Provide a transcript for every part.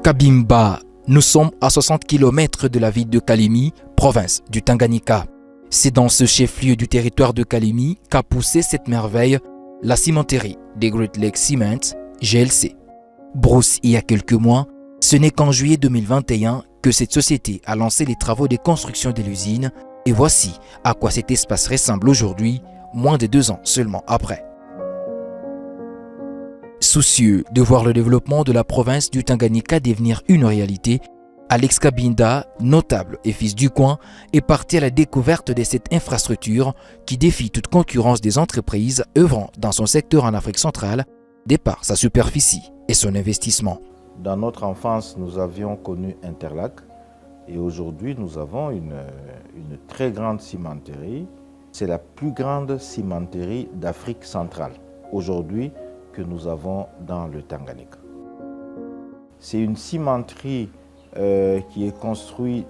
Kabimba, nous sommes à 60 km de la ville de Kalemi, province du Tanganyika. C'est dans ce chef-lieu du territoire de Kalemi qu'a poussé cette merveille, la cimenterie des Great Lakes Cement, GLC. Bruce, il y a quelques mois, ce n'est qu'en juillet 2021 que cette société a lancé les travaux de construction de l'usine et voici à quoi cet espace ressemble aujourd'hui, moins de 2 ans seulement après. Soucieux de voir le développement de la province du Tanganyika devenir une réalité, Alex Kabinda, notable et fils du coin, est parti à la découverte de cette infrastructure qui défie toute concurrence des entreprises œuvrant dans son secteur en Afrique centrale, de par sa superficie et son investissement. Dans notre enfance, nous avions connu Interlac et aujourd'hui, nous avons une très grande cimenterie. C'est la plus grande cimenterie d'Afrique centrale aujourd'hui que nous avons dans le Tanganyika. C'est une cimenterie qui est construite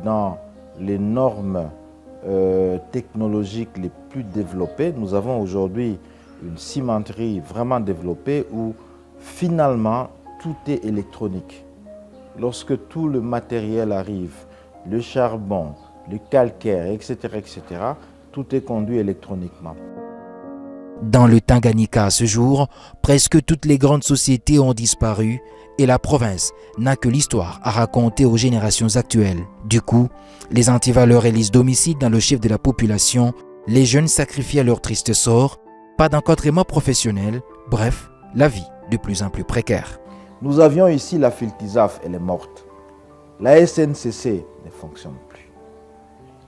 dans les normes technologiques les plus développées. Nous avons aujourd'hui une cimenterie vraiment développée où finalement tout est électronique. Lorsque tout le matériel arrive, le charbon, le calcaire, etc., tout est conduit électroniquement. Dans le Tanganyika à ce jour, presque toutes les grandes sociétés ont disparu et la province n'a que l'histoire à raconter aux générations actuelles. Du coup, les antivaleurs élisent domicile dans le chef de la population, les jeunes sacrifient à leur triste sort, pas d'encadrement professionnel, bref, la vie de plus en plus précaire. Nous avions ici la Filtisaf, elle est morte. La SNCC ne fonctionne plus.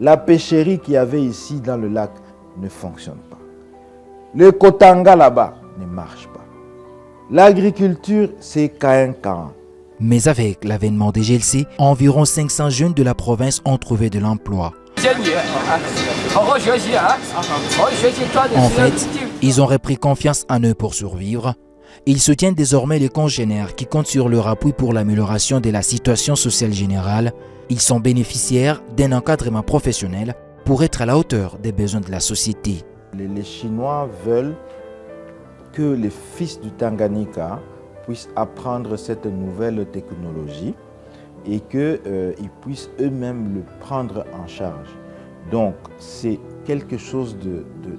La pêcherie qu'il y avait ici dans le lac ne fonctionne pas. Le Kotanga là-bas ne marche pas. L'agriculture, c'est Kain-Kain. Mais avec l'avènement des GLC, environ 500 jeunes de la province ont trouvé de l'emploi. En fait, ils ont repris confiance en eux pour survivre. Ils soutiennent désormais les congénères qui comptent sur leur appui pour l'amélioration de la situation sociale générale. Ils sont bénéficiaires d'un encadrement professionnel pour être à la hauteur des besoins de la société. Les Chinois veulent que les fils du Tanganyika puissent apprendre cette nouvelle technologie et qu'ils puissent eux-mêmes le prendre en charge. Donc c'est quelque chose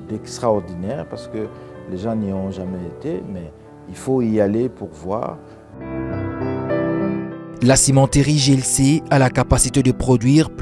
d'extraordinaire parce que les gens n'y ont jamais été, mais il faut y aller pour voir. La cimenterie GLC a la capacité de produire plus